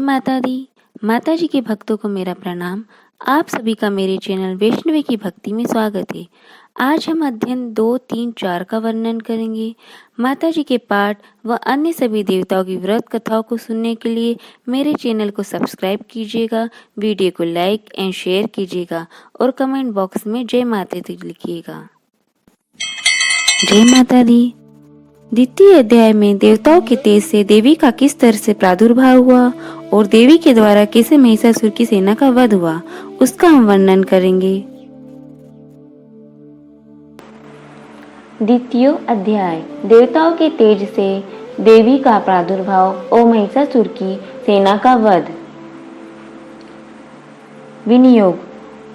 माता दी। माता जी के भक्तों को मेरा प्रणाम। आप सभी का मेरे चैनल वैष्णवी की भक्ति में स्वागत है। आज हम अध्ययन 2, 3, 4 का वर्णन करेंगे। माता जी के पाठ व अन्य सभी देवताओं की व्रत कथाओं को सुनने के लिए मेरे चैनल को सब्सक्राइब कीजिएगा, वीडियो को लाइक एंड शेयर कीजिएगा और कमेंट बॉक्स में जय माता दी लिखिएगा। जय माता दी। द्वितीय अध्याय में देवताओं के तेज से देवी का किस तरह से प्रादुर्भाव हुआ और देवी के द्वारा कैसे महिषासुर की सेना का वध हुआ, उसका हम वर्णन करेंगे। द्वितीय अध्याय देवताओं के तेज से देवी का प्रादुर्भाव और महिषासुर की सेना का वध। विनियोग।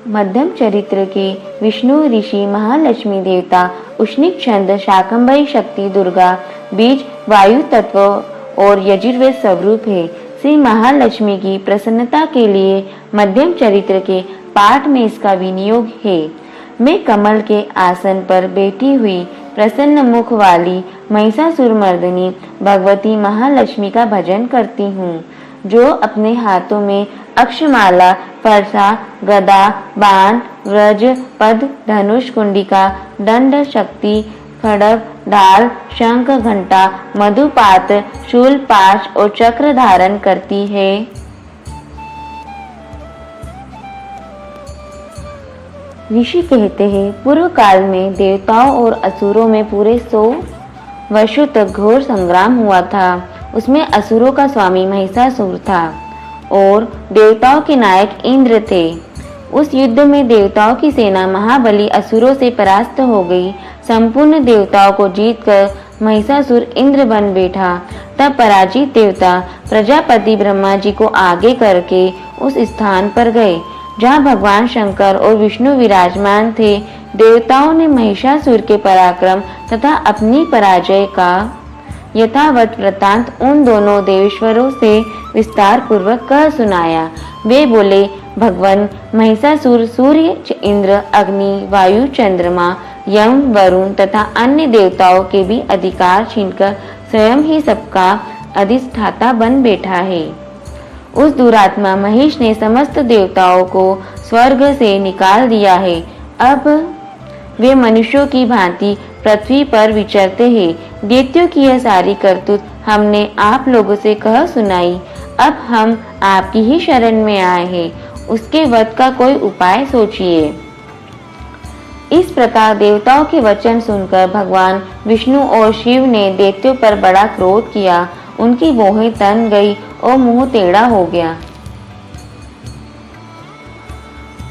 मध्यम चरित्र के विष्णु ऋषि महालक्ष्मी देवता उष्णिक छंद शाकंभरी शक्ति दुर्गा बीज वायु तत्व और यजुर्वेद स्वरूप है। श्री महालक्ष्मी की प्रसन्नता के लिए मध्यम चरित्र के पाठ में इसका विनियोग है। मैं कमल के आसन पर बैठी हुई प्रसन्न मुख वाली महिषासुर मर्दिनी भगवती महालक्ष्मी का भजन करती हूँ, जो अपने हाथों में अक्षमाला, फरसा, गदा, बाण, व्रज, पद, धनुष, कुंडिका, दंड, शक्ति, खड्ग, ढाल, शंख, घंटा, मधुपात, शूल, पाश और चक्र धारण करती है। ऋषि कहते हैं, पूर्व काल में देवताओं और असुरों में पूरे 100 वर्षों तक घोर संग्राम हुआ था। उसमें असुरों का स्वामी महिषासुर था और देवताओं के नायक इंद्र थे। उस युद्ध में देवताओं की सेना महाबली असुरों से परास्त हो गई। संपूर्ण देवताओं को जीतकर महिषासुर इंद्र बन बैठा। तब पराजित देवता प्रजापति ब्रह्मा जी को आगे करके उस स्थान पर गए जहाँ भगवान शंकर और विष्णु विराजमान थे। देवताओं ने महिषासुर के पराक्रम तथा अपनी पराजय का यथावत वृत्तांत उन दोनों देवेश्वरों से विस्तार पूर्वक कह सुनाया। वे बोले, भगवान महिषासुर सूर्य, इंद्र, अग्नि, वायु, चंद्रमा, यम, वरुण तथा अन्य देवताओं के भी अधिकार छीनकर स्वयं ही सबका अधिष्ठाता बन बैठा है। उस दुरात्मा महिष ने समस्त देवताओं को स्वर्ग से निकाल दिया है। अब वे मनुष्यों की भांति पृथ्वी पर विचरते हैं। दैत्यों की यह सारी करतूत हमने आप लोगों से कह सुनाई। अब हम आपकी ही शरण में आए हैं। उसके वध का कोई उपाय सोचिए। इस प्रकार देवताओं के वचन सुनकर भगवान विष्णु और शिव ने दैत्यों पर बड़ा क्रोध किया। उनकी भौहें तन गई और मुंह टेढ़ा हो गया।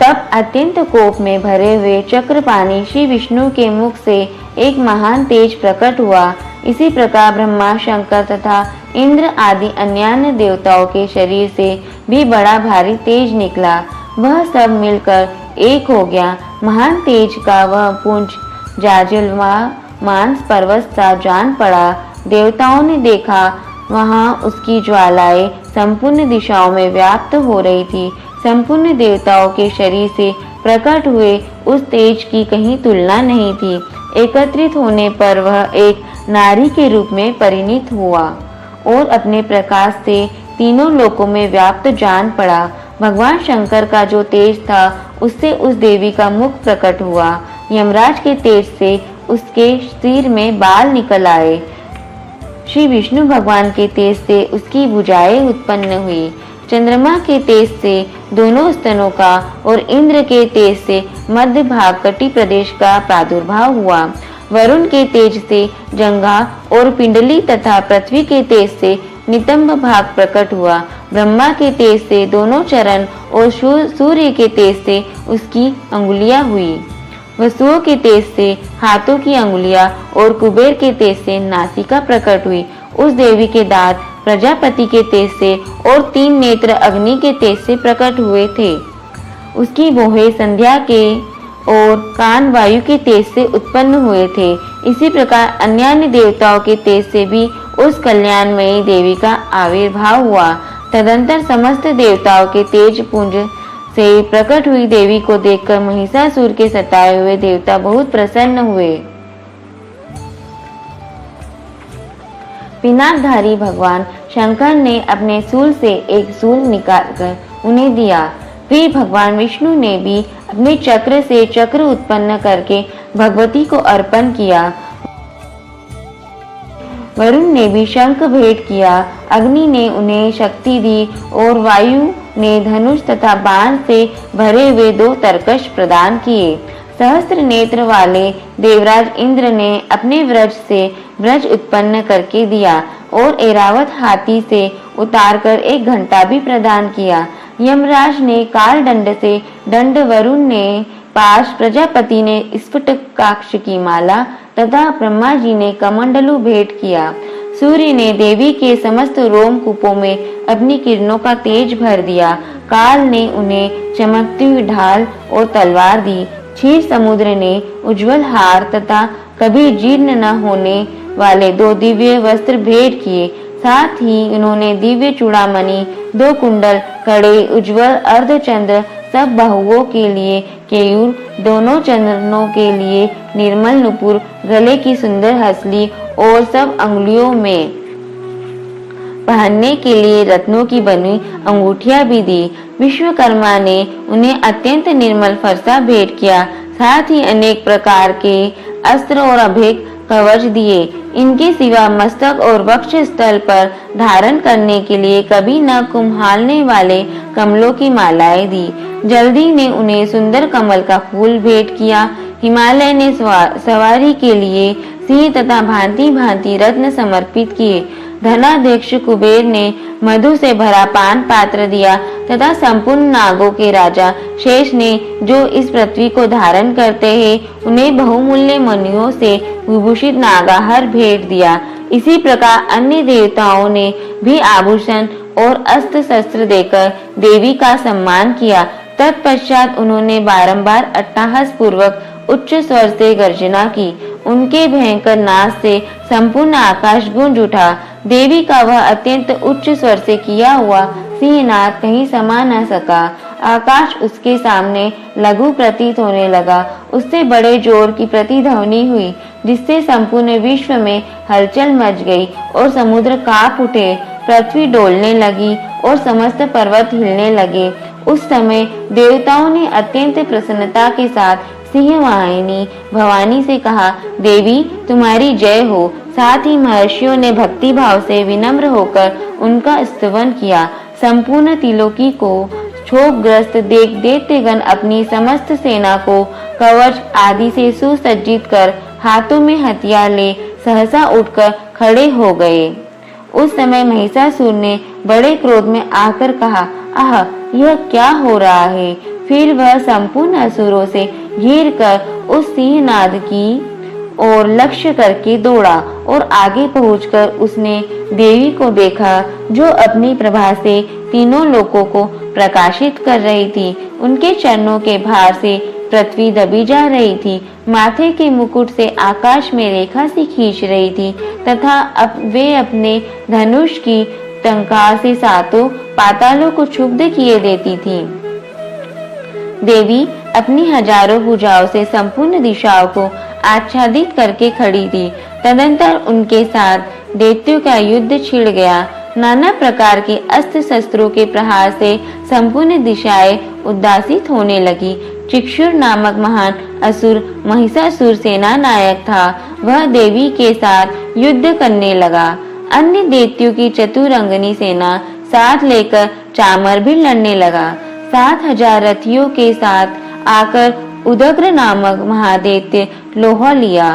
तब अत्यंत कोप में भरे हुए चक्रपाणी श्री विष्णु के मुख से एक महान तेज प्रकट हुआ। इसी प्रकार ब्रह्मा, शंकर तथा इंद्र आदि अन्य देवताओं के शरीर से भी बड़ा भारी तेज निकला। वह सब मिलकर एक हो गया। महान तेज का वह पुंज जाजलमान पर्वत सा जान पड़ा। देवताओं ने देखा, वहां उसकी ज्वालाएं संपूर्ण दिशाओं में व्याप्त हो रही थी। संपूर्ण देवताओं के शरीर से प्रकट हुए उस तेज की कहीं तुलना नहीं थी। एकत्रित होने पर वह एक नारी के रूप में परिणित हुआ और अपने प्रकाश से तीनों लोकों में व्याप्त जान पड़ा। भगवान शंकर का जो तेज था, उससे उस देवी का मुख प्रकट हुआ। यमराज के तेज से उसके सिर में बाल निकल आए। श्री विष्णु भगवान के तेज से उसकी भुजाएं उत्पन्न हुई। चंद्रमा के तेज से दोनों स्तनों का और इंद्र के तेज से मध्य भाग कटी प्रदेश का प्रादुर्भाव हुआ। वरुण के तेज से जंघा और पिंडली तथा पृथ्वी के तेज से नितंब भाग प्रकट हुआ। ब्रह्मा के तेज से दोनों चरण और सूर्य के तेज से उसकी अंगुलियां हुई। वसुओं के तेज से हाथों की अंगुलियां और कुबेर के तेज से नासिका प्रकट हुई। उस देवी के दांत प्रजापति के तेज से और 3 नेत्र अग्नि के तेज से प्रकट हुए थे। उसकी भौहें संध्या के और कान वायु के तेज से उत्पन्न हुए थे। इसी प्रकार अन्य देवताओं के तेज से भी उस कल्याणमयी देवी का आविर्भाव हुआ। तदंतर समस्त देवताओं के तेज पुंज से प्रकट हुई देवी को देखकर महिषासुर के सताए हुए देवता बहुत प्रसन्न हुए। पिनाकधारी भगवान शंकर ने अपने शूल से एक शूल निकालकर उन्हें दिया। फिर भगवान विष्णु ने भी अपने चक्र से चक्र उत्पन्न करके भगवती को अर्पण किया। वरुण ने भी शंख भेंट किया, अग्नि ने उन्हें शक्ति दी और वायु ने धनुष तथा बाण से भरे हुए 2 तरकश प्रदान किए। सहस्त्र नेत्र वाले देवराज इंद्र ने अपने व्रज से व्रज उत्पन्न करके दिया और ऐरावत हाथी से उतारकर 1 घंटा भी प्रदान किया। यमराज ने काल दंड से दंड, वरुण ने पाश, प्रजापति ने स्फटिकाक्ष की माला तथा ब्रह्मा जी ने कमंडलू भेंट किया। सूर्य ने देवी के समस्त रोमकूपों में अपनी किरणों का तेज भर दिया। काल ने उन्हें चमकती हुई ढाल और तलवार दी। क्षीर समुद्र ने उज्जवल हार तथा कभी जीर्ण न होने वाले 2 दिव्य वस्त्र भेंट किए। साथ ही उन्होंने दिव्य चूड़ामणि, 2 कुंडल, कड़े, उज्जवल अर्धचंद्र, सब बाहुओं के लिए केयूर, दोनों चंद्रनों के लिए निर्मल नुपुर, गले की सुंदर हसली और सब अंगुलियों में पहनने के लिए रत्नों की बनी अंगूठियां भी दी। विश्वकर्मा ने उन्हें अत्यंत निर्मल फरसा भेंट किया। साथ ही अनेक प्रकार के अस्त्र और अभेद कवच दिए। इनके सिवा मस्तक और वक्ष स्थल पर धारण करने के लिए कभी न कुम्हालने वाले कमलों की मालाएं दी। जल्दी ने उन्हें सुंदर कमल का फूल भेंट किया। हिमालय ने सवारी के लिए सिंह तथा भांति भांति रत्न समर्पित किए। धनाध्यक्ष कुबेर ने मधु से भरा पान पात्र दिया तथा संपूर्ण नागों के राजा शेष ने जो इस पृथ्वी को धारण करते हैं उन्हें बहुमूल्य मणियों से विभूषित नागाहार भेंट दिया। इसी प्रकार अन्य देवताओं ने भी आभूषण और अस्त्र शस्त्र देकर देवी का सम्मान किया। तत्पश्चात उन्होंने बारंबार अट्टहास पूर्वक उच्च स्वर से गर्जना की। उनके भयंकर नाद से संपूर्ण आकाश गूंज उठा। देवी का वह अत्यंत उच्च स्वर से किया हुआ सिंहनाद कहीं समा न सका। आकाश उसके सामने लघु प्रतीत होने लगा। उससे बड़े जोर की प्रतिध्वनि हुई जिससे संपूर्ण विश्व में हलचल मच गई और समुद्र कांप उठे, पृथ्वी डोलने लगी और समस्त पर्वत हिलने लगे। उस समय देवताओं ने अत्यंत प्रसन्नता के साथ सिंहवाहिनी भवानी से कहा, देवी तुम्हारी जय हो। साथ ही महर्षियों ने भक्ति भाव से विनम्र होकर उनका स्तवन किया। संपूर्ण तिलोकी को क्षोभग्रस्त देख दैत्यगण अपनी समस्त सेना को कवच आदि से सुसज्जित कर हाथों में हथियार ले सहसा उठकर खड़े हो गए। उस समय महिषासुर ने बड़े क्रोध में आकर कहा, आह यह क्या हो रहा है। फिर वह संपूर्ण असुरों से घिर कर उस सिंहनाद की और लक्ष्य करके दौड़ा और आगे पहुंचकर उसने देवी को देखा जो अपनी प्रभा से तीनों लोकों को प्रकाशित कर रही थी। उनके चरणों के भार से पृथ्वी दबी जा रही थी। माथे के मुकुट से आकाश में रेखा सी खींच रही थी तथा वे अपने धनुष की टंकार से सातों पातालों को क्षुब्ध किए देती थी। देवी अपनी हजारों भुजाओं से संपूर्ण दिशाओं को आच्छादित करके खड़ी थी। तदंतर उनके साथ दैत्यों का युद्ध छिड़ गया। नाना प्रकार के अस्त्र शस्त्रों के प्रहार से संपूर्ण दिशाएं उद्दासित होने लगी। चिक्षुर नामक महान असुर महिषासुर सेना नायक था। वह देवी के साथ युद्ध करने लगा। अन्य दैत्यों की चतुरंगनी सेना साथ लेकर चामर भी लड़ने लगा। 7,000 रथियों के साथ आकर उदग्र नामक महादैत्य लोहा लिया।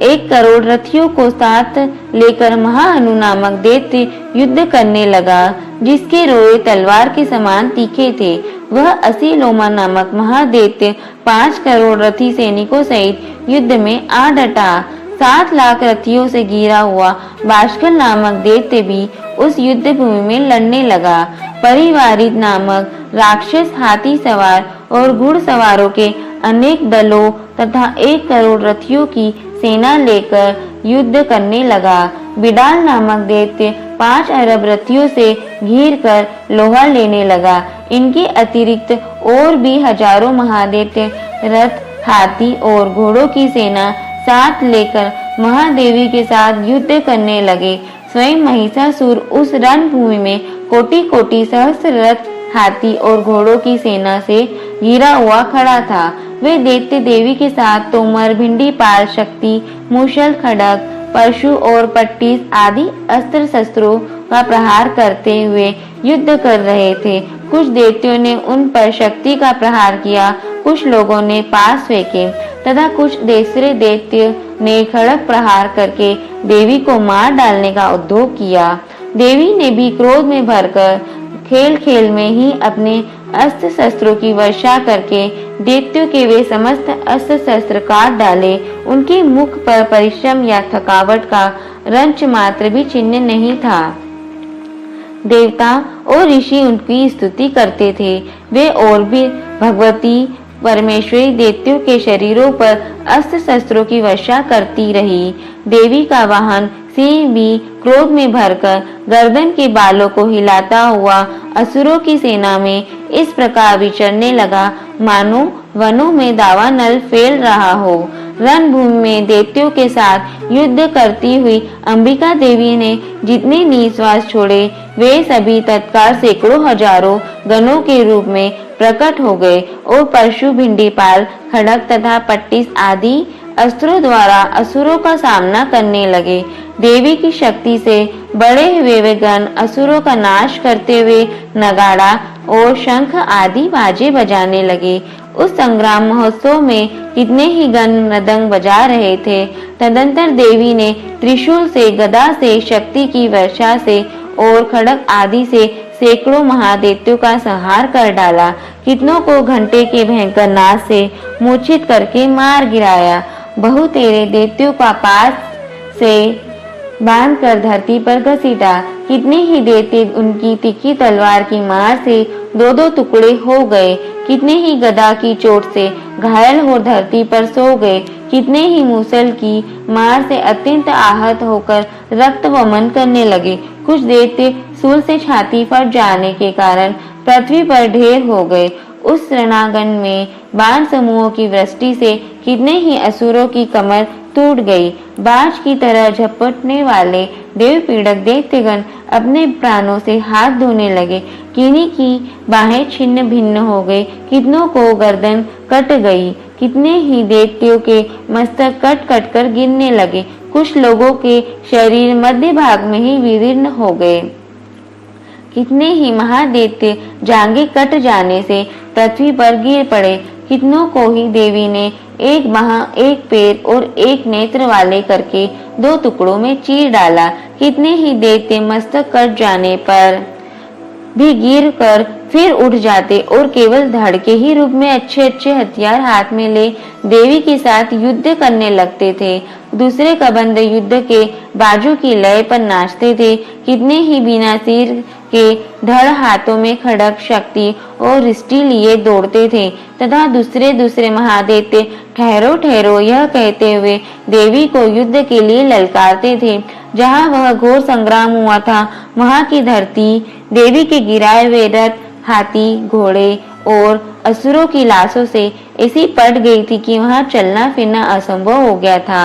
1 करोड़ रथियों को साथ लेकर महाअनु नामक दैत्य युद्ध करने लगा जिसके रोए तलवार के समान तीखे थे। वह असीलोमा नामक महादैत्य 5 करोड़ रथी सैनिकों सहित युद्ध में आ डटा। 7 लाख रथियों से घिरा हुआ बाष्कल नामक दैत्य भी उस युद्ध भूमि में लड़ने लगा। परिवारित नामक राक्षस हाथी सवार और घुड़सवारों के अनेक दलों तथा 1 करोड़ रथियों की सेना लेकर युद्ध करने लगा। बिडाल नामक दैत्य 5 अरब रथियों से घिर कर लोहा लेने लगा। इनके अतिरिक्त और भी हजारों महादैत्य रथ, हाथी और घोड़ों की सेना साथ लेकर महादेवी के साथ युद्ध करने लगे। स्वयं महिषासुर उस रणभूमि में कोटि कोटि सहस्र रथ, हाथी और घोड़ों की सेना से घिरा हुआ खड़ा था। वे दैत्य देवी के साथ तोमर, भिंडी पाल, शक्ति, मूषल, खड्ग, परशु और पट्टिस आदि अस्त्र शस्त्रों का प्रहार करते हुए युद्ध कर रहे थे। कुछ दैत्यों ने उन पर शक्ति का प्रहार किया, कुछ लोगों ने पास फेंके तथा कुछ दूसरे दैत्य ने खड्ग प्रहार करके देवी को मार डालने का उद्योग किया। देवी ने भी क्रोध में भरकर खेल खेल में ही अपने अस्त्र शस्त्रों की वर्षा करके दैत्यों के वे समस्त अस्त्र शस्त्र काट डाले। उनके मुख पर परिश्रम या थकावट का रंच मात्र भी चिन्ह नहीं था। देवता और ऋषि उनकी स्तुति करते थे। वे और भी भगवती परमेश्वरी दैत्यों के शरीरों पर अस्त्र शस्त्रों की वर्षा करती रही। देवी का वाहन सिंह भी क्रोध में भरकर गर्दन के बालों को हिलाता हुआ असुरों की सेना में इस प्रकार विचरने लगा मानो वनों में दावानल फैल रहा हो। रणभूमि में दैत्यों के साथ युद्ध करती हुई अंबिका देवी ने जितने निश्वास छोड़े वे सभी तत्काल सैकड़ों हजारों गणों के रूप में प्रकट हो गए और परशु, भिंडीपाल, खड्ग तथा पट्टिस आदि अस्त्रों द्वारा असुरों का सामना करने लगे। देवी की शक्ति से बड़े हुए वे गण असुरों का नाश करते हुए नगाड़ा और शंख आदि बाजे बजाने लगे। उस संग्राम महोत्सव में कितने ही गण मृदंग बजा रहे थे। तदंतर देवी ने त्रिशूल से, गदा से, शक्ति की वर्षा से और खड्ग आदि से सैकड़ों महादैत्यों का संहार कर डाला। कितनों को घंटे के भयंकर नाद से मूर्छित करके मार गिराया। बहुतेरे दैत्यों का पास से बांधकर धरती पर घसीटा। कितने ही दैत्य उनकी तीखी तलवार की मार से दो दो टुकड़े हो गए। कितने ही गदा की चोट से घायल हो धरती पर सो गए। कितने ही मूसल की मार से अत्यंत आहत होकर रक्त वमन करने लगे। कुछ दैत्य सूल से छाती फट जाने के कारण पृथ्वी पर ढेर हो गए। उस रणांगण में बाण समूहों की वृष्टि से कितने ही असुरों की कमर टूट गई। बाज की तरह झपटने वाले देव पीड़क दैत्यगण अपने प्राणों से हाथ धोने लगे। किन्हीं की बाहें छिन्न भिन्न हो गई, कितनों को गर्दन कट गई। कितने ही दैत्यों के मस्तक कट कट कर गिरने लगे। कुछ लोगों के शरीर मध्य भाग में ही विदीर्ण हो गए। कितने ही महादैत्य जांघें कट जाने से पृथ्वी पर गिर पड़े। कितनों को ही देवी ने एक बाह, एक पैर और एक नेत्र वाले करके दो टुकड़ों में चीर डाला। कितने ही दैत्य मस्तक कट जाने पर भी गिर कर फिर उठ जाते और केवल धड़ के ही रूप में अच्छे अच्छे हथियार हाथ में ले देवी के साथ युद्ध करने लगते थे। दूसरे कबंध युद्ध के बाजू की लय पर नाचते थे। कितने ही बिना सिर के धड़ हाथों में खड्ग, शक्ति और रिष्टि लिए दौड़ते थे तथा दूसरे दूसरे महादैत्य ठहरो ठहरो यह कहते हुए देवी को युद्ध के लिए ललकारते थे। जहाँ वह घोर संग्राम हुआ था वहाँ की धरती देवी के गिराए हुए रथ, हाथी, घोड़े और असुरों की लाशों से ऐसी पट गई थी कि वहां चलना फिरना असंभव हो गया था।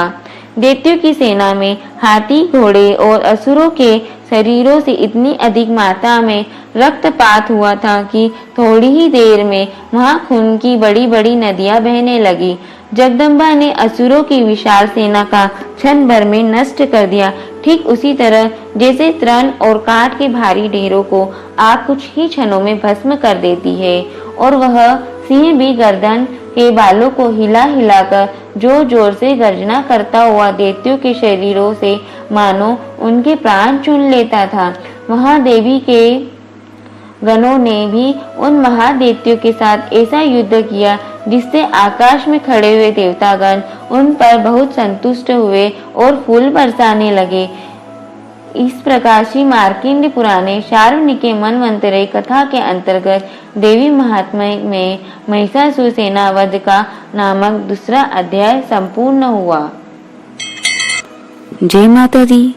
दैत्यों की सेना में हाथी, घोड़े और असुरों के शरीरों से इतनी अधिक मात्रा में रक्तपात हुआ था कि थोड़ी ही देर में वहां खून की बड़ी बड़ी नदियां बहने लगी। जगदम्बा ने असुरों की विशाल सेना का क्षण भर में नष्ट कर दिया। ठीक उसी तरह जैसे तृण और काठ के भारी ढेरों को आग कुछ ही क्षणों में भस्म कर देती है, और वह सिंह भी गर्दन के बालों को हिला हिलाकर जोर जोर से गर्जना करता हुआ दैत्यों के शरीरों से मानो उनके प्राण चुन लेता था। वहां देवी के गणों ने भी उन महादैत्यों के साथ ऐसा युद्ध किया जिससे आकाश में खड़े हुए देवतागण उन पर बहुत संतुष्ट हुए और फूल बरसाने लगे। इस प्रकार श्री मार्कंडेय पुराणे शार्वणिके मनवंतरे कथा के अंतर्गत देवी महात्म्य में महिषासुर सेना वध का नामक दूसरा अध्याय संपूर्ण हुआ। जय माता दी।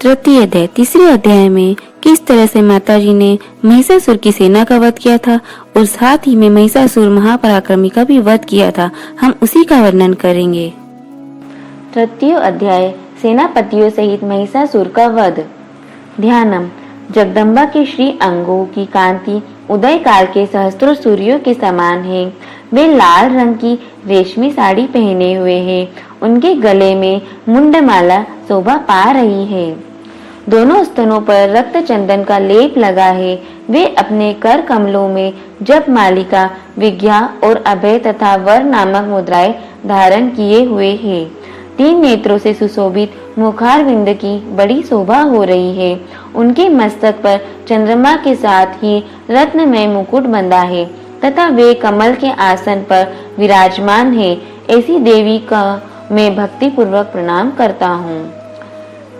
तृतीय अध्याय, तीसरे अध्याय में किस तरह से माता जी ने महिषासुर की सेना का वध किया था और साथ ही में महिषासुर महापराक्रमी का भी वध किया था, हम उसी का वर्णन करेंगे। तृतीय अध्याय सेनापतियों सहित महिषासुर का वध। ध्यानम। जगदम्बा के श्री अंगों की कांति उदय काल के सहस्त्रों सूर्यों के समान है। वे लाल रंग की रेशमी साड़ी पहने हुए हैं। उनके गले में मुंडमाला शोभा पा रही है। दोनों स्तनों पर रक्त चंदन का लेप लगा है। वे अपने कर कमलों में जप मालिका, विज्ञा और अभय तथा वर नामक मुद्राएं धारण किए हुए हैं। 3 नेत्रों से सुशोभित मुखारविंद की बड़ी शोभा हो रही है। उनके मस्तक पर चंद्रमा के साथ ही रत्नमय मुकुट बंधा है तथा वे कमल के आसन पर विराजमान है। ऐसी देवी का मैं भक्ति पूर्वक प्रणाम करता हूँ।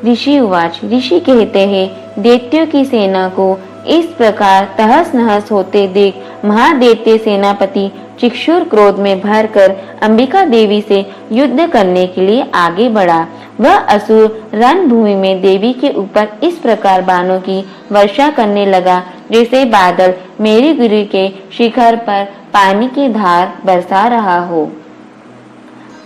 ऋषि उवाच। ऋषि कहते हैं, दैत्यों की सेना को इस प्रकार तहस नहस होते देख महादैत्य सेनापति चिक्षुर क्रोध में भरकर अंबिका देवी से युद्ध करने के लिए आगे बढ़ा। वह असुर रणभूमि में देवी के ऊपर इस प्रकार बाणों की वर्षा करने लगा जैसे बादल मेरुगिरी के शिखर पर पानी की धार बरसा रहा हो।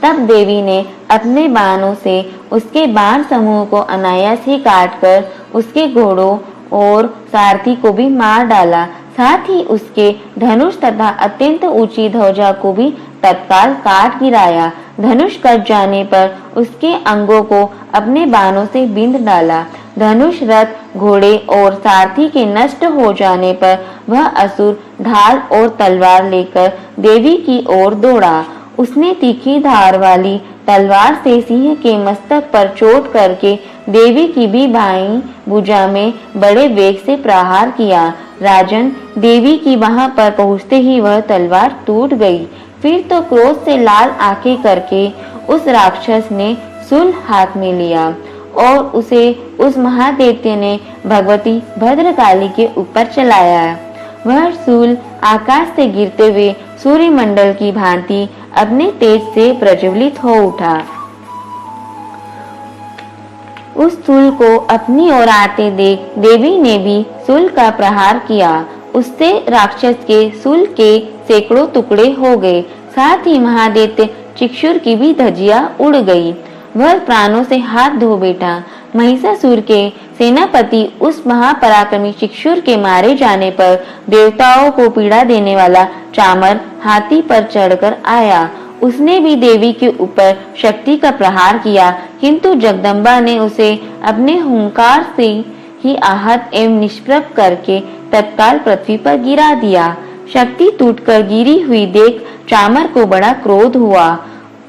तब देवी ने अपने बाणों से उसके बाण समूह को अनायास ही काटकर उसके घोड़ों और सारथी को भी मार डाला। साथ ही उसके धनुष तथा अत्यंत ऊंची ध्वजा को भी तत्काल काट गिराया। धनुष कट जाने पर उसके अंगों को अपने बाणों से बींध डाला। धनुष, रथ, घोड़े और सारथी के नष्ट हो जाने पर वह असुर ढाल और तलवार लेकर देवी की ओर दौड़ा। उसने तीखी धार वाली तलवार से सिंह के मस्तक पर चोट करके देवी की भी बाईं भुजा में बड़े वेग से प्रहार किया। राजन, देवी की वहां पर पहुंचते ही वह तलवार टूट गई। फिर तो क्रोध से लाल आंखें करके उस राक्षस ने शूल हाथ में लिया और उसे उस महादैत्य ने भगवती भद्रकाली के ऊपर चलाया। वह शूल आकाश से गिरते हुए सूर्यमंडल की भांति अपने तेज से प्रज्वलित हो उठा। उस शूल को अपनी ओर आते देख देवी ने भी शूल का प्रहार किया। उससे राक्षस के शूल के सैकड़ों टुकड़े हो गए। साथ ही महादैत्य चिक्षुर की भी धज्जियां उड़ गई। वह प्राणों से हाथ धो बैठा। महिषासुर के सेनापति उस महापराक्रमी चिक्षुर के मारे जाने पर देवताओं को पीड़ा देने वाला चामर हाथी पर चढ़कर आया। उसने भी देवी के ऊपर शक्ति का प्रहार किया, किंतु जगदम्बा ने उसे अपने हुंकार से ही आहत एवं निष्प्रभ करके तत्काल पृथ्वी पर गिरा दिया। शक्ति टूटकर गिरी हुई देख चामर को बड़ा क्रोध हुआ।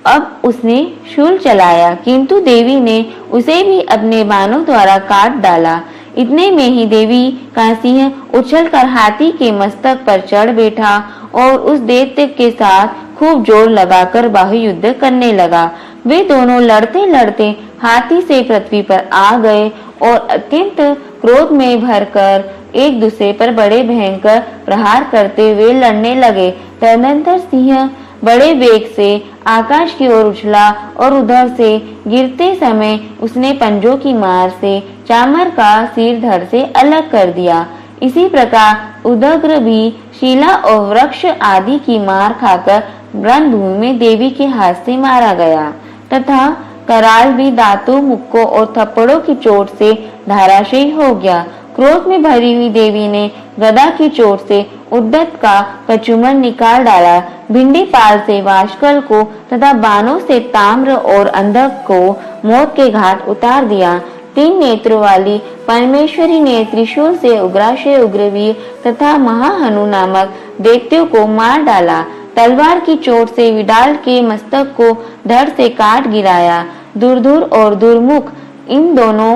अब उसने शूल चलाया, किंतु देवी ने उसे भी अपने बाणों द्वारा काट डाला। इतने में ही देवी का सिंह उछलकर हाथी के मस्तक पर चढ़ बैठा और उस दैत्य के साथ खूब जोर लगाकर बाहु युद्ध करने लगा। वे दोनों लड़ते लड़ते हाथी से पृथ्वी पर आ गए और अत्यंत क्रोध में भरकर एक दूसरे पर बड़े भयंकर प्रहार करते हुए लड़ने लगे। तदनंतर सिंह बड़े वेग से आकाश की ओर उछला और उधर से गिरते समय उसने पंजों की मार से चामर का सिर धड़ से अलग कर दिया। इसी प्रकार उदग्र भी शीला और वृक्ष आदि की मार खाकर रणभूमि में देवी के हाथ से मारा गया तथा कराल भी दांतों, मुक्कों और थप्पड़ों की चोट से धराशायी हो गया। क्रोध में भरी हुई देवी ने गदा की चोट से उद्दत का कचूमर निकाल डाला। भिंडी पाल से वाशकल को तथा बाणों से ताम्र और अंधक को मौत के घाट उतार दिया। 3 नेत्रों वाली परमेश्वरी ने त्रिशूल से उग्राशय उग्रवीर तथा महाहनु नामक दैत्यों को मार डाला। तलवार की चोट से विडाल के मस्तक को धड़ से काट गिराया। दुर्धुर और दुर्मुख इन दोनों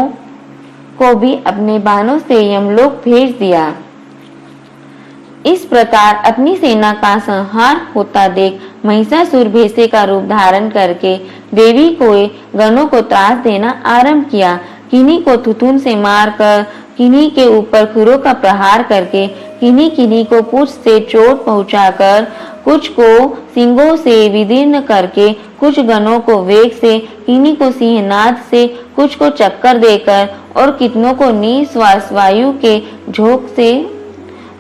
को भी अपने बाणों से यमलोक भेज दिया। इस प्रकार अपनी सेना का संहार होता देख महिषासुर भैंसे का रूप धारण करके देवी को गणों को त्रास देना आरंभ किया। किन्हीं को थुथुन से मारकर, किन्हीं के ऊपर खुरों का प्रहार करके, किन्हीं को पूंछ से चोट पहुंचाकर, कुछ को सिंगों से विदीर्ण करके, कुछ गणों को वेग से, किन्हीं को सिंहनाद से, कुछ को चक्कर देकर और कितनों को निश्वास वायु के झोंक से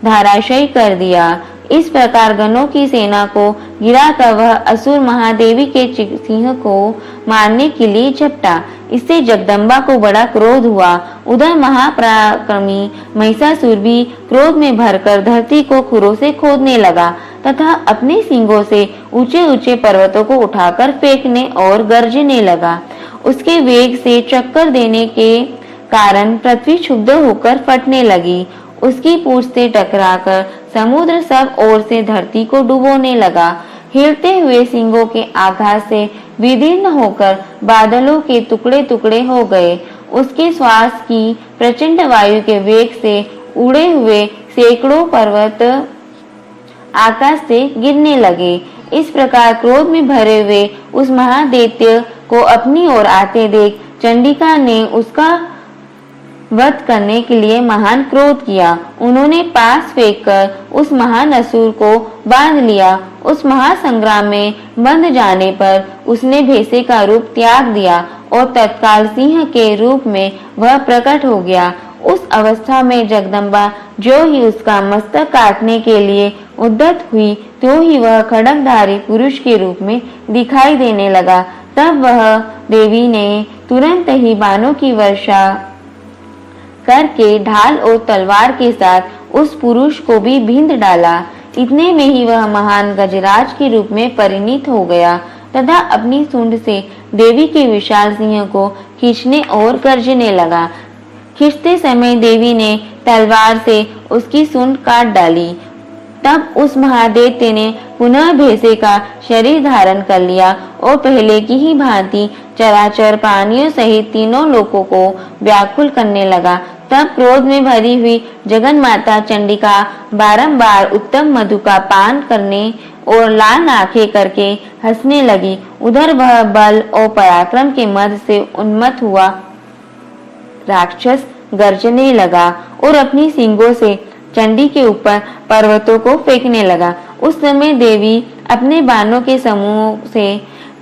धराशायी कर दिया। इस प्रकार गणों की सेना को गिराकर वह असुर महादेवी के सिंह को मारने के लिए झपटा। इससे जगदम्बा को बड़ा क्रोध हुआ। उधर महापराक्रमी महिषासुर भी क्रोध में भरकर धरती को खुरों से खोदने लगा तथा अपने सींगों से ऊंचे ऊंचे पर्वतों को उठाकर फेंकने और गरजने लगा। उसके वेग से चक्कर देने के कारण पृथ्वी क्षुब्ध होकर फटने लगी। उसकी पूंछ से टकराकर समुद्र सब ओर से धरती को डुबोने लगा। हिलते हुए सींगों के आघात से विदीर्ण होकर बादलों के टुकड़े टुकड़े हो गए। उसके श्वास की प्रचंड वायु के वेग से उड़े हुए सैकड़ों पर्वत आकाश से गिरने लगे। इस प्रकार क्रोध में भरे हुए उस महादैत्य को अपनी ओर आते देख चंडिका ने उसका वध करने के लिए महान क्रोध किया। उन्होंने पास फेंककर उस महान असुर को बांध लिया। उस महासंग्राम में बंध जाने पर उसने भैंसे का रूप त्याग दिया और तत्काल सिंह के रूप में वह प्रकट हो गया। उस अवस्था में जगदम्बा जो ही उसका मस्तक काटने के लिए उद्यत हुई तो ही वह खड्गधारी पुरुष के रूप में दिखाई देने लगा। तब वह देवी ने तुरंत ही बाणों की वर्षा करके ढाल और तलवार के साथ उस पुरुष को भी बींध डाला। इतने में ही वह महान गजराज के रूप में परिणित हो गया तथा अपनी सूंड से देवी के विशाल सिंह को खींचने और गर्जने लगा। खींचते समय देवी ने तलवार से उसकी सूंड काट डाली। तब उस महादैत्य ने पुनः भैंसे का शरीर धारण कर लिया और पहले की ही भांति चराचर प्राणियों सहित तीनों लोकों को व्याकुल करने लगा। तब क्रोध में भरी हुई जगन माता चंडिका बारंबार उत्तम मधु का पान करने और लाल आंखें करके हंसने लगी। उधर वह बल और पराक्रम के मद से उन्मत्त हुआ राक्षस गर्जने लगा और अपनी सींगों से चंडी के ऊपर पर्वतों को फेंकने लगा। उस समय देवी अपने बाणों के समूह से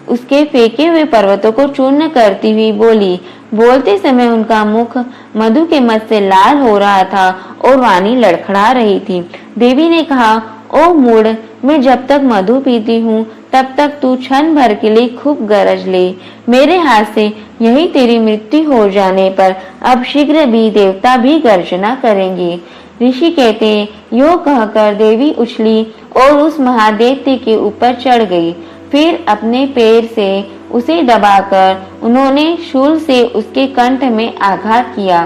उसके फेंके हुए पर्वतों को चूर्ण करती हुई बोली। बोलते समय उनका मुख मधु के मद से लाल हो रहा था और वाणी लड़खड़ा रही थी। देवी ने कहा, ओ मूढ़, मैं जब तक मधु पीती हूँ तब तक तू क्षण भर के लिए खूब गरज ले। मेरे हाथ से यही तेरी मृत्यु हो जाने पर अब शीघ्र भी देवता भी गर्जना करेंगे। ऋषि कहते, यो कहकर देवी उछली और उस महादैत्य के ऊपर चढ़ गई। फिर अपने पैर से उसे दबाकर उन्होंने शूल से उसके कंठ में आघात किया।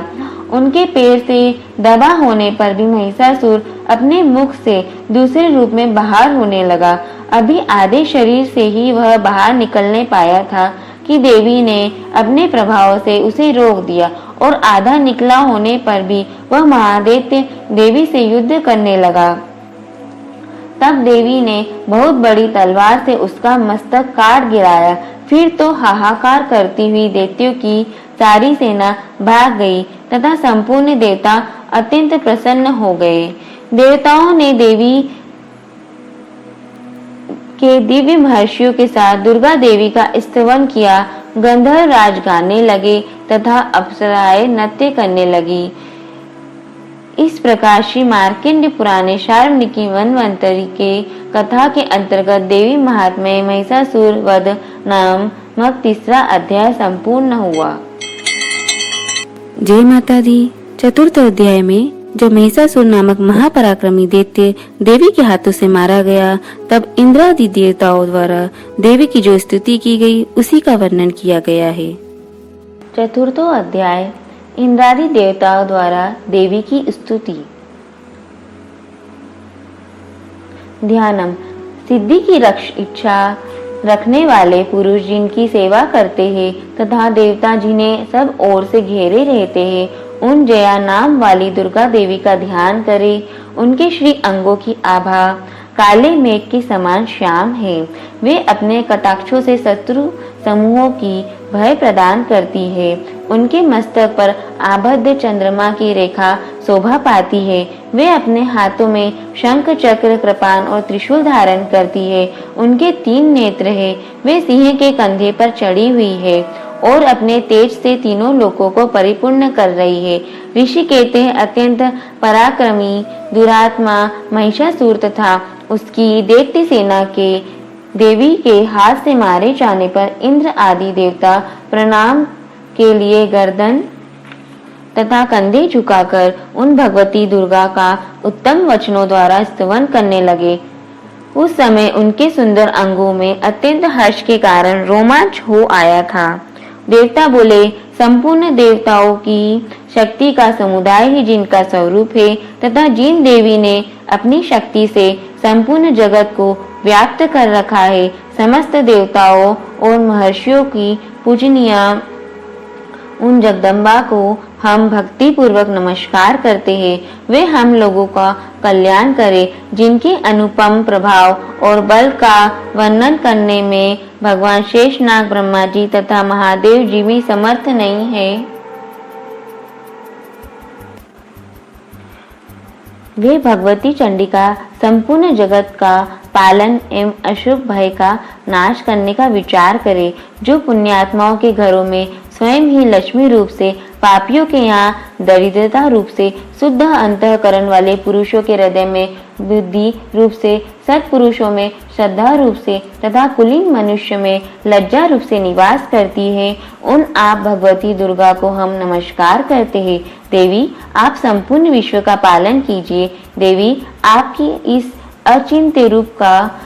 उनके पैर से दबा होने पर भी महिषासुर अपने मुख से दूसरे रूप में बाहर होने लगा। अभी आधे शरीर से ही वह बाहर निकलने पाया था कि देवी ने अपने प्रभाव से उसे रोक दिया और आधा निकला होने पर भी वह महादैत्य देवी से युद्ध करने लगा। तब देवी ने बहुत बड़ी तलवार से उसका मस्तक काट गिराया। फिर तो हाहाकार करती हुई दैत्यों की सारी सेना भाग गई तथा संपूर्ण देवता अत्यंत प्रसन्न हो गए। देवताओं ने देवी के दिव्य महर्षियों के साथ दुर्गा देवी का स्तवन किया। गंधर्व राज गाने लगे तथा अप्सराएं नृत्य करने लगी। इस प्रकार श्री मार्कंडेय पुराणे शार्वणिकी वनवंतरी के कथा के अंतर्गत देवी महात्म्य महिषासुर वध नामक तीसरा अध्याय संपूर्ण हुआ। जय माता दी। चतुर्थ अध्याय में जब महिषासुर नामक महापराक्रमी दैत्य देवी के हाथों से मारा गया तब इंद्रादि देवताओं द्वारा देवी की जो स्तुति की गई उसी का वर्णन किया गया है। चतुर्थो अध्याय इंद्रादि देवताओं द्वारा देवी की स्तुति। ध्यानम। सिद्धि की इच्छा रखने वाले पुरुष जिनकी सेवा करते हैं तथा देवता जिन्हें सब ओर से घेरे रहते हैं उन जया नाम वाली दुर्गा देवी का ध्यान करें। उनके श्री अंगों की आभा काले मेघ के समान श्याम है। वे अपने कटाक्षों से शत्रु समूहों की भय प्रदान करती है। उनके मस्तक पर आबद्ध चंद्रमा की रेखा शोभा पाती है। वे अपने हाथों में शंख चक्र कृपान और त्रिशूल धारण करती है। उनके 3 नेत्र है। वे सिंह के कंधे पर चढ़ी हुई है और अपने तेज से तीनों लोकों को परिपूर्ण कर रही है। ऋषि कहते हैं अत्यंत पराक्रमी दुरात्मा महिषासुर तथा उसकी दैत्य सेना के देवी के हाथ से मारे जाने पर इंद्र आदि देवता प्रणाम के लिए गर्दन तथा कंधे झुकाकर उन भगवती दुर्गा का उत्तम वचनों द्वारा स्तवन करने लगे। उस समय उनके सुंदर अंगों में अत्यंत हर्ष के कारण रोमांच हो आया था। देवता बोले, संपूर्ण देवताओं की शक्ति का समुदाय ही जिनका स्वरूप है तथा जिन देवी ने अपनी शक्ति से संपूर्ण जगत को व्याप्त कर रखा है, समस्त देवताओं और महर्षियों की पूजनीय उन जगदम्बा को हम भक्ति पूर्वक नमस्कार करते हैं। वे हम लोगों का कल्याण करें। जिनके अनुपम प्रभाव और बल का वर्णन करने में भगवान शेषनाग ब्रह्मा जी तथा महादेव जी भी समर्थ नहीं है। वे भगवती चंडिका संपूर्ण जगत का पालन एवं अशुभ भय का नाश करने का विचार करे। जो पुण्यात्माओं के घरों में स्वयं ही लक्ष्मी रूप से, पापियों के यहाँ दरिद्रता रूप से, शुद्ध अंतःकरण वाले पुरुषों के हृदय में बुद्धि रूप से, सत्पुरुषों में श्रद्धा रूप से तथा कुलीन मनुष्य में लज्जा रूप से निवास करती है, उन आप भगवती दुर्गा को हम नमस्कार करते हैं। देवी, आप संपूर्ण विश्व का पालन कीजिए। देवी, आपकी इस अचिंत्य रूप का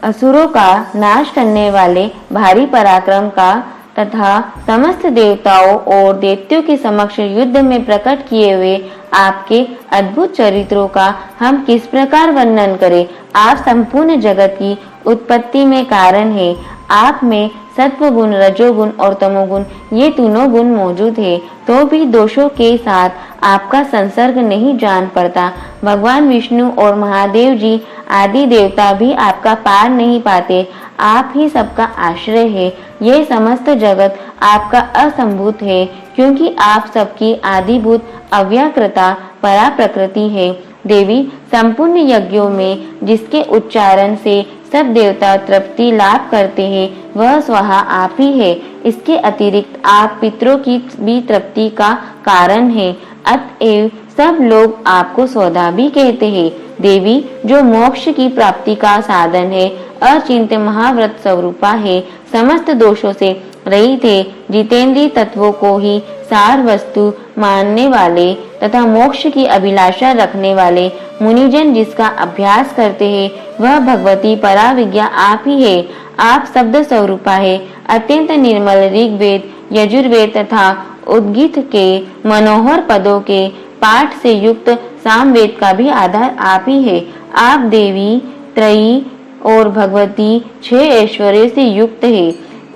असुरों का नाश करने वाले भारी पराक्रम का तथा समस्त देवताओं और दैत्यों के समक्ष युद्ध में प्रकट किए हुए आपके अद्भुत चरित्रों का हम किस प्रकार वर्णन करें। आप संपूर्ण जगत की उत्पत्ति में कारण है। आप में सत्व गुण, रजोगुण और तमोगुण ये तीनों गुण मौजूद है, तो भी दोषों के साथ आपका संसर्ग नहीं जान पड़ता। भगवान विष्णु और महादेव जी आदि देवता भी आपका पार नहीं पाते। आप ही सबका आश्रय है। यह समस्त जगत आपका असंभूत है, क्योंकि आप सबकी आदिभूत अव्याकृता परा प्रकृति है। देवी, संपूर्ण यज्ञों में जिसके उच्चारण से सब देवता तृप्ति लाभ करते हैं, वह स्वहा आप ही है। इसके अतिरिक्त आप पितरों की भी तृप्ति का कारण है। अतएव सब लोग आपको सौदा भी कहते हैं। देवी, जो मोक्ष की प्राप्ति का साधन है, अचिंत्य महाव्रत स्वरूपा है, समस्त दोषों से रहित है, जितेंद्रीय तत्वों को ही सार वस्तु मानने वाले तथा मोक्ष की अभिलाषा रखने वाले मुनिजन जिसका अभ्यास करते हैं, वह भगवती पराविज्ञा आप ही है। आप शब्द स्वरूपा है। अत्यंत निर्मल ऋग्वेद, यजुर्वेद तथा उद्गीत के मनोहर पदों के पाठ से युक्त सामवेद का भी आधार आप ही है। आप देवी त्रयी और भगवती 6 ऐश्वर्य से युक्त है।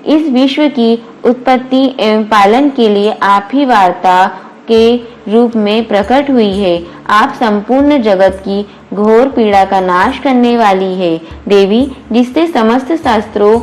इस विश्व की उत्पत्ति एवं पालन के लिए आप ही वार्ता के रूप में प्रकट हुई है। आप संपूर्ण जगत की घोर पीड़ा का नाश करने वाली है। देवी, जिससे समस्त शास्त्रों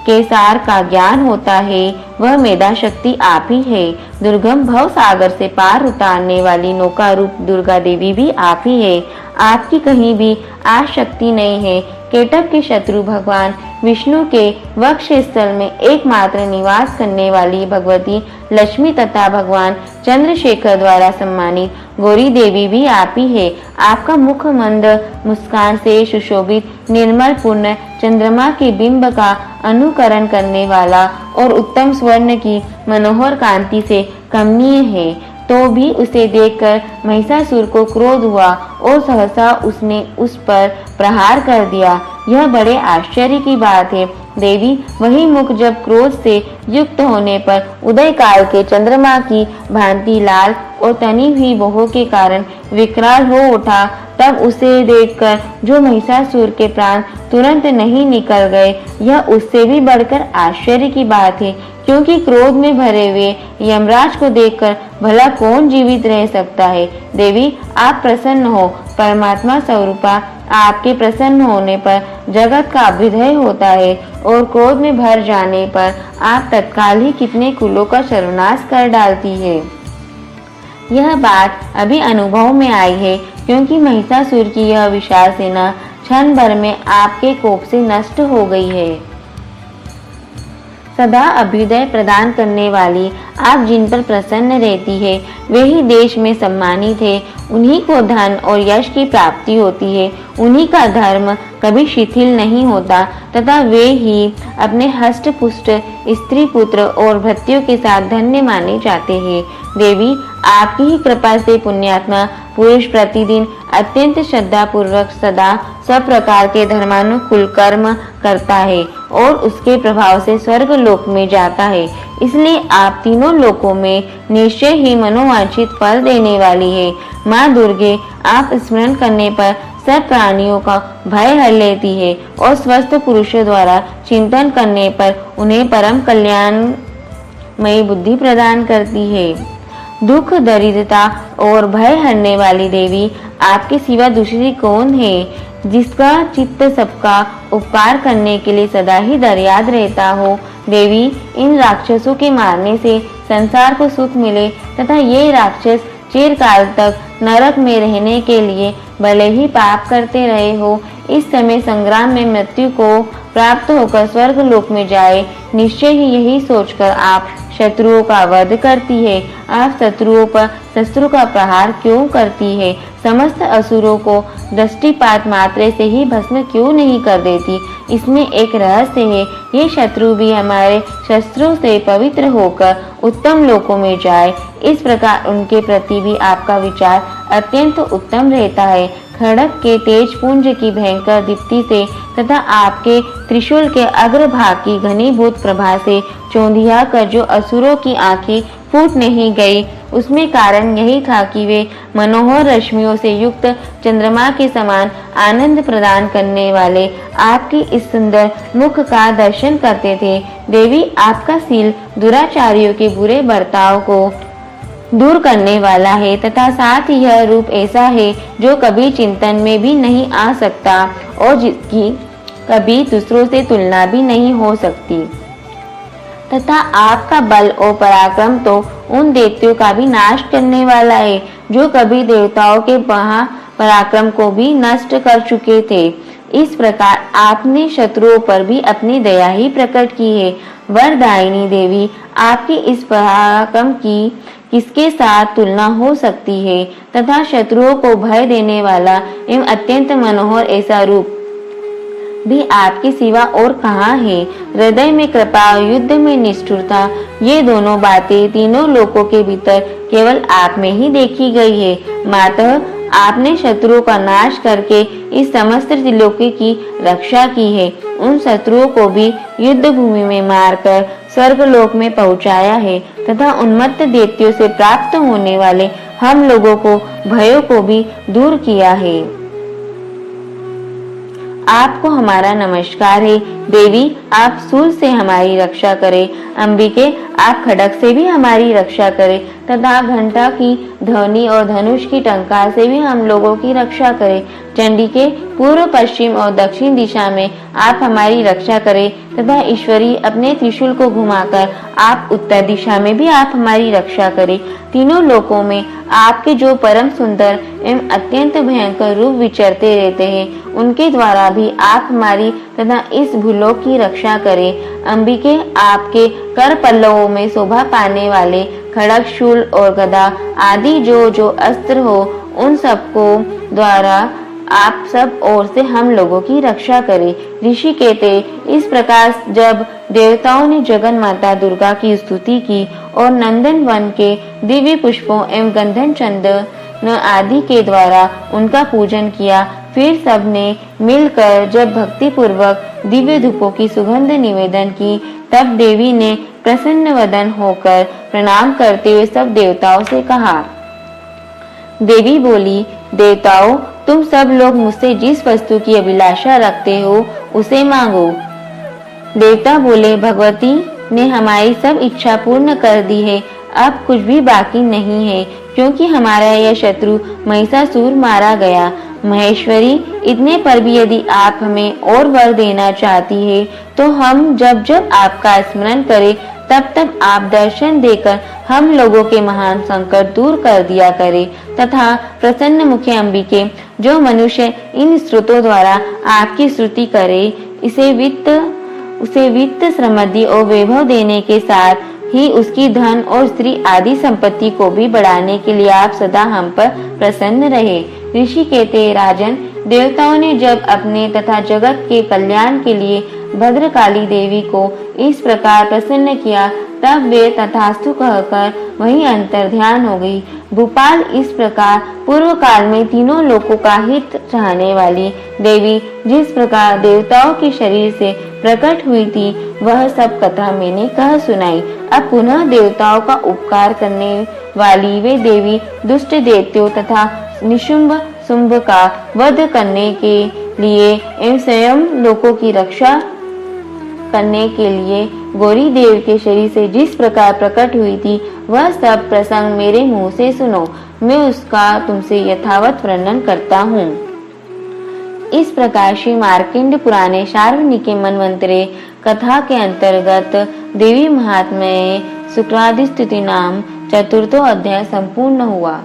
के सार का ज्ञान होता है, वह मेधा शक्ति आप ही है। दुर्गम भव सागर से पार उतारने वाली नौका रूप दुर्गा देवी भी आप ही है। आपकी कहीं भी आशक्ति नहीं है। केटक के शत्रु भगवान विष्णु के वक्ष स्थल में एकमात्र निवास करने वाली भगवती लक्ष्मी तथा भगवान चंद्रशेखर द्वारा सम्मानित गौरी देवी भी आप ही है। आपका मुख मंद मुस्कान से सुशोभित निर्मल पूर्ण चंद्रमा के बिंब का अनुकरण करने वाला और उत्तम स्वर्ण की मनोहर कांति से कमनीय है। तो भी उसे देखकर महिषासुर को क्रोध हुआ और सहसा उसने उस पर प्रहार कर दिया। यह बड़े आश्चर्य की बात है। देवी, वही मुख जब क्रोध से युक्त होने पर उदय काल के चंद्रमा की भांति लाल और तनी हुई बहों के कारण विकराल हो उठा, तब उसे देखकर जो महिषासुर के प्राण तुरंत नहीं निकल गए, यह उससे भी बढ़कर आश्चर्य की बात है, क्योंकि क्रोध में भरे हुए यमराज को देखकर भला कौन जीवित रह सकता है। देवी, आप प्रसन्न हो। परमात्मा स्वरूपा आपके प्रसन्न होने पर जगत का अभ्युदय होता है और क्रोध में भर जाने पर आप तत्काल ही कितने कुलों का सर्वनाश कर डालती है। यह बात अभी अनुभव में आई है, क्योंकि महिषासुर की यह विशाल सेना क्षण भर में आपके कोप से नष्ट हो गई है। सदा अभ्युदय प्रदान करने वाली आप जिन पर प्रसन्न रहती है, वे ही देश में सम्मानित है। उन्हीं को धन और यश की प्राप्ति होती है। उन्हीं का धर्म कभी शिथिल नहीं होता तथा वे ही अपने हष्ट पुष्ट स्त्री पुत्र और भृत्यों के साथ धन्य माने जाते हैं। देवी, आपकी ही कृपा से पुण्यात्मा पुरुष प्रतिदिन अत्यंत श्रद्धा पूर्वक सदा सब प्रकार के धर्मानुकूल कर्म करता है और उसके प्रभाव से स्वर्ग लोक में जाता है। इसलिए आप तीनों लोकों में निश्चय ही मनोवांछित फल देने वाली है। माँ दुर्गे, आप स्मरण करने पर सब प्राणियों का भय हर लेती है और स्वस्थ पुरुषों द्वारा चिंतन करने पर उन्हें परम कल्याणमयी बुद्धि प्रदान करती है। दुख, दरिद्रता और भय हरने वाली देवी, आपके सिवा दूसरी कौन है जिसका चित्त सबका उपकार करने के लिए सदा ही दरियाद रहता हो। देवी, इन राक्षसों के मारने से संसार को सुख मिले तथा ये राक्षस चिरकाल तक नरक में रहने के लिए भले ही पाप करते रहे हो, इस समय संग्राम में मृत्यु को प्राप्त होकर स्वर्ग लोक में जाए। निश्चय ही यही सोचकर आप शत्रुओं का वध करती है। आप शत्रुओं पर शस्त्र का प्रहार क्यों करती है? समस्त असुरों को दृष्टिपात मात्र से ही भस्म क्यों नहीं कर देती? इसमें एक रहस्य है। ये शत्रु भी हमारे शस्त्रों से पवित्र होकर उत्तम लोकों में जाए, इस प्रकार उनके प्रति भी आपका विचार अत्यंत उत्तम रहता है। खड़ग के तेज पुंज की भयंकर दीप्ति से तथा आपके त्रिशूल के अग्रभाग की घनीभूत प्रभा से चौंधिया कर जो असुरों की आंखें फूट नहीं गई, उसमें कारण यही था कि वे मनोहर रश्मियों से युक्त चंद्रमा के समान आनंद प्रदान करने वाले आपकी इस सुंदर मुख का दर्शन करते थे। देवी, आपका शील दुराचारियों के बुरे बर्ताव को दूर करने वाला है तथा साथ ही यह रूप ऐसा है जो कभी चिंतन में भी नहीं आ सकता और जिसकी कभी दूसरों से तुलना भी नहीं हो सकती तथा आपका बल और पराक्रम तो उन दैत्यों का भी नाश करने वाला है जो कभी देवताओं के पराक्रम को भी नष्ट कर चुके थे। इस प्रकार आपने शत्रुओं पर भी अपनी दया ही प्रकट की है। वरदायिनी देवी, आपकी इस पराक्रम की किसके साथ तुलना हो सकती है तथा शत्रुओं को भय देने वाला एवं अत्यंत मनोहर ऐसा रूप भी आपके सिवा और कहाँ है? हृदय में कृपा, युद्ध में निष्ठुरता, ये दोनों बातें तीनों लोकों के भीतर केवल आप में ही देखी गई है। मातः, आपने शत्रुओं का नाश करके इस समस्त त्रिलोकी की रक्षा की है। उन शत्रुओं को भी युद्ध भूमि में मारकर स्वर्गलोक में पहुंचाया है तथा उन्मत्त दैत्यों से प्राप्त होने वाले हम लोगों को भयों को भी दूर किया है। आपको हमारा नमस्कार है। देवी, आप शूल से हमारी रक्षा करें। अंबिके, आप खड्ग से भी हमारी रक्षा करें तथा घंटा की ध्वनि और धनुष की टंकार से भी हम लोगों की रक्षा करें। चंडिके, पूर्व, पश्चिम और दक्षिण दिशा में आप हमारी रक्षा करें तथा ईश्वरी, अपने त्रिशूल को घुमाकर आप उत्तर दिशा में भी आप हमारी रक्षा करें। तीनों लोकों में आपके जो परम सुंदर एवं अत्यंत भयंकर रूप विचरते रहते हैं, उनके द्वारा भी आप हमारी तथा इस भूलोक की रक्षा करें। अंबिके, आपके कर पल्लवों में शोभा पाने वाले खड्ग, शूल और गदा आदि जो अस्त्र हो, उन सबको द्वारा आप सब ओर से हम लोगों की रक्षा करें। ऋषि कहते, इस प्रकार जब देवताओं ने जगन माता दुर्गा की स्तुति की और नंदन वन के दिव्य पुष्पों एवं गंधन चंदन आदि के द्वारा उनका पूजन किया, फिर सबने मिलकर जब भक्ति पूर्वक दिव्य धूपों की सुगंध निवेदन की, तब देवी ने प्रसन्न वदन होकर प्रणाम करते हुए सब देवताओं से कहा। देवी बोली, देवताओं, तुम सब लोग मुझसे जिस वस्तु की अभिलाषा रखते हो उसे मांगो। देवता बोले, भगवती ने हमारी सब इच्छा पूर्ण कर दी है, अब कुछ भी बाकी नहीं है, क्योंकि हमारा यह शत्रु महिषासुर मारा गया। महेश्वरी, इतने पर भी यदि आप हमें और वर देना चाहती है तो हम जब जब आपका स्मरण करें तब तब आप दर्शन देकर हम लोगों के महान संकट दूर कर दिया करें तथा प्रसन्न मुखे अंबिके, जो मनुष्य इन स्रोतों द्वारा आपकी स्तुति करे, उसे वित्त, समृद्धि और वैभव देने के साथ ही उसकी धन और स्त्री आदि संपत्ति को भी बढ़ाने के लिए आप सदा हम पर प्रसन्न रहे। ऋषि कहते, राजन, देवताओं ने जब अपने तथा जगत के कल्याण के लिए भद्रकाली देवी को इस प्रकार प्रसन्न किया, तब वे तथास्तु कहकर वहीं अंतर ध्यान हो गई। भूपाल इस प्रकार पूर्व काल में तीनों लोकों का हित चाहने वाली देवी जिस प्रकार देवताओं के शरीर से प्रकट हुई थी, वह सब कथा मैंने कह सुनाई। अब पुनः देवताओं का उपकार करने वाली वे देवी दुष्ट दैत्यों तथा निशुंभ शुंभ का वध करने के लिए एवं स्वयं लोकों की रक्षा करने के लिए गौरी देव के शरीर से जिस प्रकार प्रकट हुई थी, वह सब प्रसंग मेरे मुंह से सुनो। मैं उसका तुमसे यथावत वर्णन करता हूँ। इस प्रकार श्री मार्कंड पुराणे शार्वणिके मन्वंतरे कथा के अंतर्गत देवी महात्म्य शुक्रादि स्तुति नाम चतुर्थो अध्याय संपूर्ण हुआ।